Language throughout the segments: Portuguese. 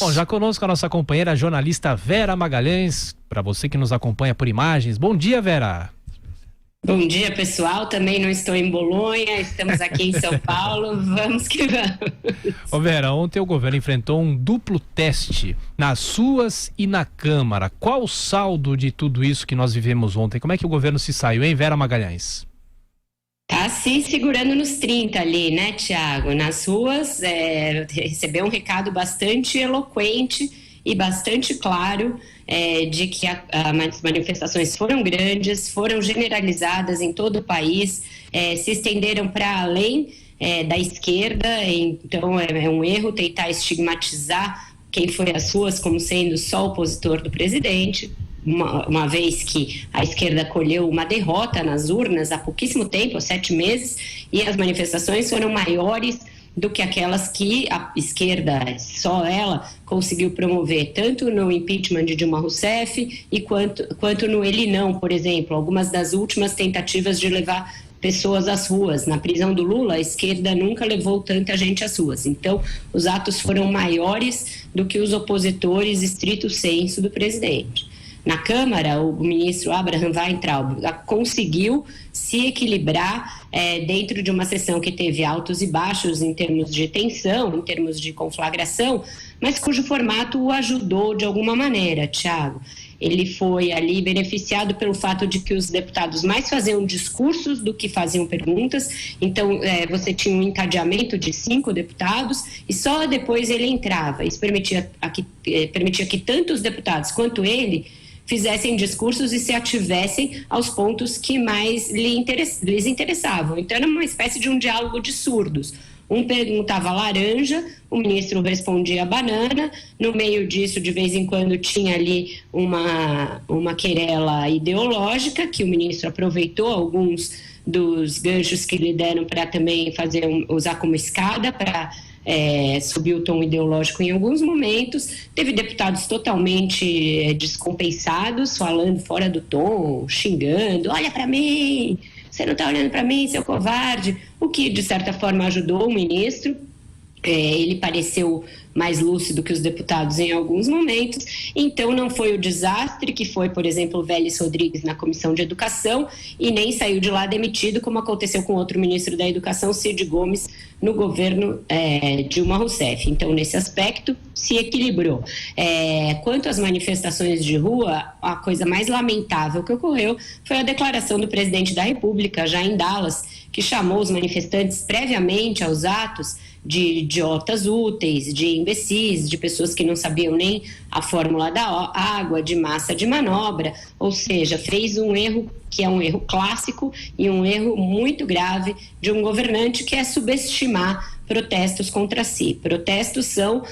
Bom, já conosco a nossa companheira a jornalista Vera Magalhães, para você que nos acompanha por imagens. Bom dia, Vera. Bom dia, pessoal. Também não estou em Bolonha, estamos aqui em São Paulo. Vamos que vamos. Ô Vera, ontem o governo enfrentou um duplo teste nas ruas e na Câmara. Qual o saldo de tudo isso que nós vivemos ontem? Como é que o governo se saiu, hein, Vera Magalhães? Tá se segurando nos 30 ali, né, Tiago? Nas ruas, recebeu um recado bastante eloquente e bastante claro de que as manifestações foram grandes, foram generalizadas em todo o país, se estenderam para além da esquerda. Então é um erro tentar estigmatizar quem foi às ruas como sendo só opositor do presidente. Uma vez que a esquerda colheu uma derrota nas urnas há pouquíssimo tempo, há 7 meses, e as manifestações foram maiores do que aquelas que a esquerda, só ela, conseguiu promover, tanto no impeachment de Dilma Rousseff quanto no Ele Não, por exemplo, algumas das últimas tentativas de levar pessoas às ruas. Na prisão do Lula, a esquerda nunca levou tanta gente às ruas. Então, os atos foram maiores do que os opositores estrito sensu do presidente. Na Câmara, o ministro Abraham Weintraub conseguiu se equilibrar dentro de uma sessão que teve altos e baixos em termos de tensão, em termos de conflagração, mas cujo formato o ajudou de alguma maneira, Thiago. Ele foi ali beneficiado pelo fato de que os deputados mais faziam discursos do que faziam perguntas. Então, você tinha um encadeamento de 5 deputados e só depois ele entrava. Isso permitia que tanto os deputados quanto ele fizessem discursos e se ativessem aos pontos que mais lhes interessavam. Então, era uma espécie de um diálogo de surdos. Um perguntava laranja, o ministro respondia banana. No meio disso, de vez em quando, tinha ali uma querela ideológica, que o ministro aproveitou alguns dos ganchos que lhe deram para também usar como escada para subir o tom ideológico em alguns momentos. Teve deputados totalmente descompensados, falando fora do tom, xingando: olha para mim, você não está olhando para mim, seu covarde, o que de certa forma ajudou o ministro. Ele pareceu mais lúcido que os deputados em alguns momentos. Então não foi o desastre que foi, por exemplo, o Vélez Rodrigues na Comissão de Educação, e nem saiu de lá demitido, como aconteceu com outro ministro da Educação, Cid Gomes, no governo Dilma Rousseff. Então, nesse aspecto, se equilibrou. Quanto às manifestações de rua, a coisa mais lamentável que ocorreu foi a declaração do presidente da República, já em Dallas, que chamou os manifestantes previamente aos atos de idiotas úteis, de imbecis, de pessoas que não sabiam nem a fórmula da água, de massa de manobra. Ou seja, fez um erro que é um erro clássico e um erro muito grave de um governante, que é subestimar protestos contra si. Protestos são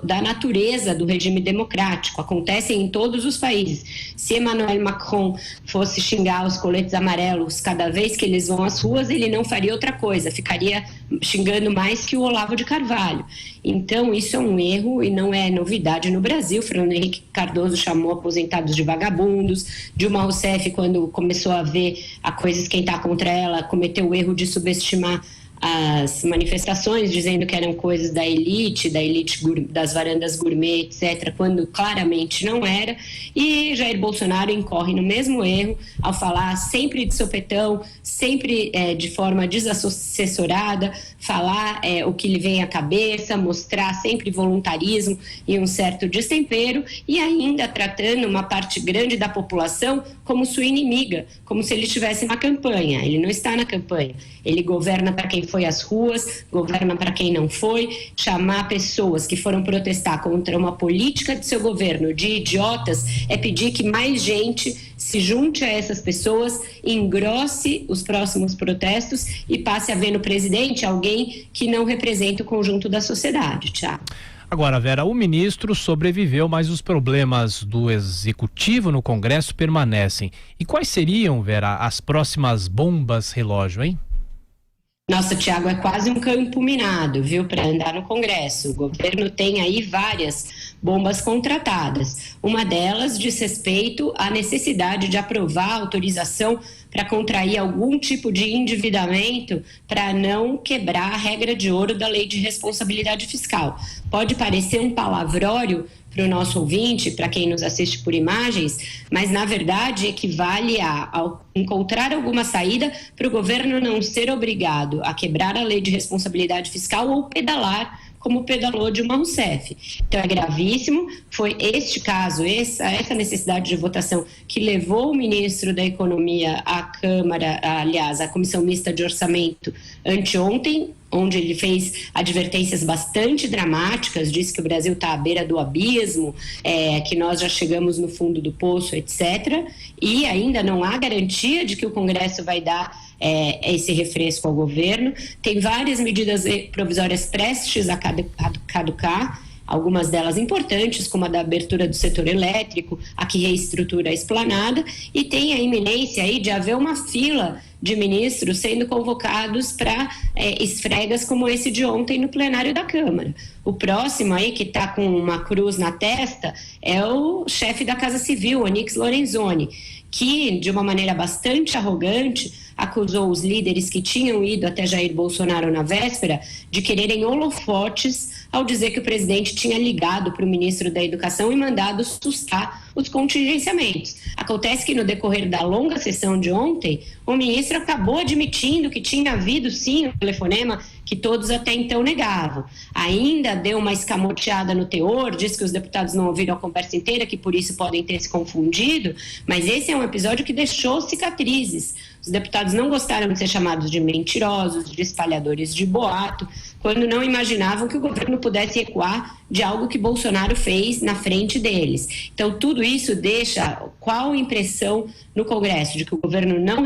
da natureza do regime democrático, acontecem em todos os países. Se Emmanuel Macron fosse xingar os coletes amarelos cada vez que eles vão às ruas, ele não faria outra coisa, ficaria xingando mais que o Olavo de Carvalho. Então, isso é um erro e não é novidade no Brasil. Fernando Henrique Cardoso chamou aposentados de vagabundos. Dilma Rousseff, quando começou a ver a coisa esquentar contra ela, cometeu o erro de subestimar as manifestações, dizendo que eram coisas da elite das varandas gourmet, etc., quando claramente não era. E Jair Bolsonaro incorre no mesmo erro ao falar sempre de sopetão, sempre de forma desassessorada, falar o que lhe vem à cabeça, mostrar sempre voluntarismo e um certo destempero, e ainda tratando uma parte grande da população como sua inimiga, como se ele estivesse na campanha. Ele não está na campanha, ele governa para quem foi às ruas, governa para quem não foi. Chamar pessoas que foram protestar contra uma política de seu governo de idiotas é pedir que mais gente se junte a essas pessoas, engrosse os próximos protestos e passe a ver no presidente alguém que não representa o conjunto da sociedade, Thiago. Agora, Vera, o ministro sobreviveu, mas os problemas do executivo no Congresso permanecem. E quais seriam, Vera, as próximas bombas relógio, hein? Nossa, Thiago, é quase um campo minado, viu, para andar no Congresso. O governo tem aí várias bombas contratadas. Uma delas diz respeito à necessidade de aprovar a autorização para contrair algum tipo de endividamento para não quebrar a regra de ouro da Lei de Responsabilidade Fiscal. Pode parecer um palavrório para o nosso ouvinte, para quem nos assiste por imagens, mas na verdade equivale a encontrar alguma saída para o governo não ser obrigado a quebrar a Lei de Responsabilidade Fiscal ou pedalar como pedalou Dilma Rousseff. Então é gravíssimo, foi este caso, essa necessidade de votação que levou o ministro da Economia à Câmara, aliás, à Comissão Mista de Orçamento anteontem, onde ele fez advertências bastante dramáticas, disse que o Brasil está à beira do abismo, que nós já chegamos no fundo do poço, etc. E ainda não há garantia de que o Congresso vai dar esse refresco ao governo. Tem várias medidas provisórias prestes a caducar, algumas delas importantes, como a da abertura do setor elétrico, a que reestrutura a esplanada, e tem a iminência aí de haver uma fila de ministros sendo convocados para esfregas como esse de ontem no plenário da Câmara. O próximo aí, que está com uma cruz na testa, é o chefe da Casa Civil, Onyx Lorenzoni, que, de uma maneira bastante arrogante, acusou os líderes que tinham ido até Jair Bolsonaro na véspera de quererem holofotes ao dizer que o presidente tinha ligado para o ministro da Educação e mandado sustar os contingenciamentos. Acontece que no decorrer da longa sessão de ontem, o ministro acabou admitindo que tinha havido sim um telefonema que todos até então negavam. Ainda deu uma escamoteada no teor, disse que os deputados não ouviram a conversa inteira, que por isso podem ter se confundido, mas esse é um episódio que deixou cicatrizes. Os deputados não gostaram de ser chamados de mentirosos, de espalhadores de boato, quando não imaginavam que o governo pudesse recuar de algo que Bolsonaro fez na frente deles. Então, tudo isso deixa qual impressão no Congresso de que o governo não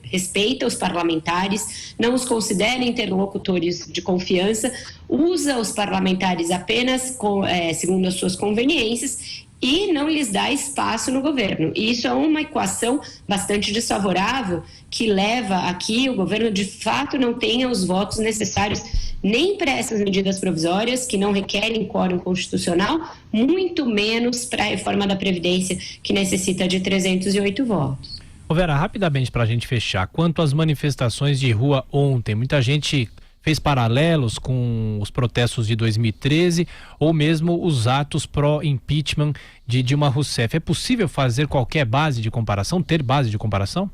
respeita os parlamentares, não os considera interlocutores de confiança, usa os parlamentares apenas segundo as suas conveniências e não lhes dá espaço no governo. E isso é uma equação bastante desfavorável que leva a que o governo de fato não tenha os votos necessários nem para essas medidas provisórias que não requerem quórum constitucional, muito menos para a reforma da Previdência que necessita de 308 votos. Ô Vera, rapidamente para a gente fechar, quanto às manifestações de rua ontem, muita gente fez paralelos com os protestos de 2013 ou mesmo os atos pró-impeachment de Dilma Rousseff. É possível fazer qualquer base de comparação, ter base de comparação?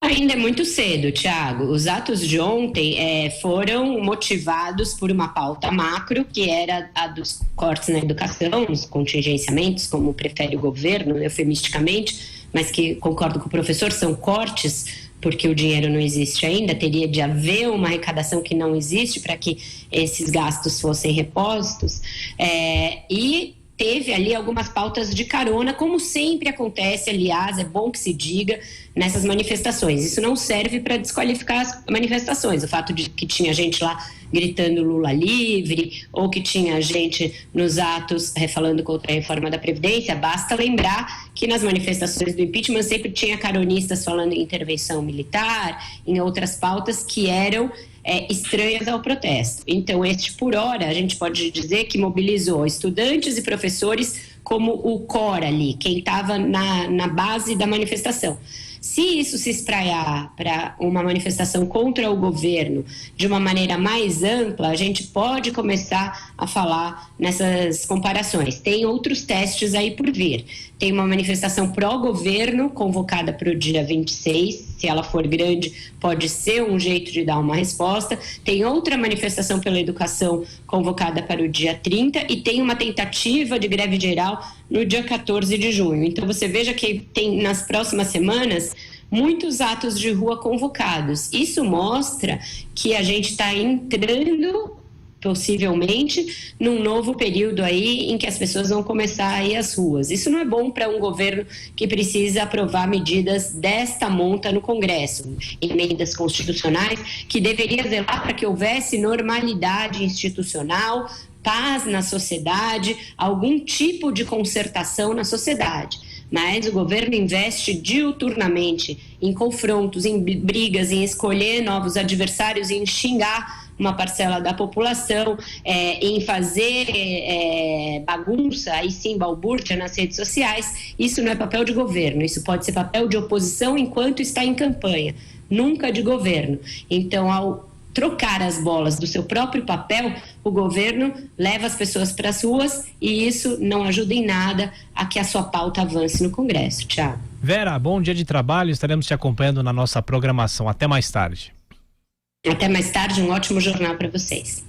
Ainda é muito cedo, Thiago. Os atos de ontem foram motivados por uma pauta macro, que era a dos cortes na educação, os contingenciamentos, como prefere o governo, eufemisticamente, mas que, concordo com o professor, são cortes, porque o dinheiro não existe ainda, teria de haver uma arrecadação que não existe para que esses gastos fossem repostos, e teve ali algumas pautas de carona, como sempre acontece, aliás, é bom que se diga, nessas manifestações. Isso não serve para desqualificar as manifestações. O fato de que tinha gente lá gritando Lula livre, ou que tinha gente nos atos falando contra a reforma da Previdência, basta lembrar que nas manifestações do impeachment sempre tinha caronistas falando em intervenção militar, em outras pautas que eram estranhas ao protesto. Então, este, por hora, a gente pode dizer que mobilizou estudantes e professores como o core ali, quem estava na base da manifestação. Se isso se espraiar para uma manifestação contra o governo de uma maneira mais ampla, a gente pode começar a falar nessas comparações. Tem outros testes aí por vir. Tem uma manifestação pró-governo convocada para o dia 26, se ela for grande, pode ser um jeito de dar uma resposta. Tem outra manifestação pela educação convocada para o dia 30 e tem uma tentativa de greve geral no dia 14 de junho. Então você veja que tem nas próximas semanas muitos atos de rua convocados. Isso mostra que a gente está entrando, possivelmente, num novo período aí em que as pessoas vão começar a ir às ruas. Isso não é bom para um governo que precisa aprovar medidas desta monta no Congresso, emendas constitucionais, que deveria zelar para que houvesse normalidade institucional, paz na sociedade, algum tipo de concertação na sociedade. Mas o governo investe diuturnamente em confrontos, em brigas, em escolher novos adversários, em xingar uma parcela da população em fazer bagunça, aí sim, balbúrdia nas redes sociais. Isso não é papel de governo, isso pode ser papel de oposição enquanto está em campanha, nunca de governo. Então, ao trocar as bolas do seu próprio papel, o governo leva as pessoas para as ruas e isso não ajuda em nada a que a sua pauta avance no Congresso. Tiago. Vera, bom dia de trabalho, estaremos te acompanhando na nossa programação. Até mais tarde. Até mais tarde, um ótimo jornal para vocês.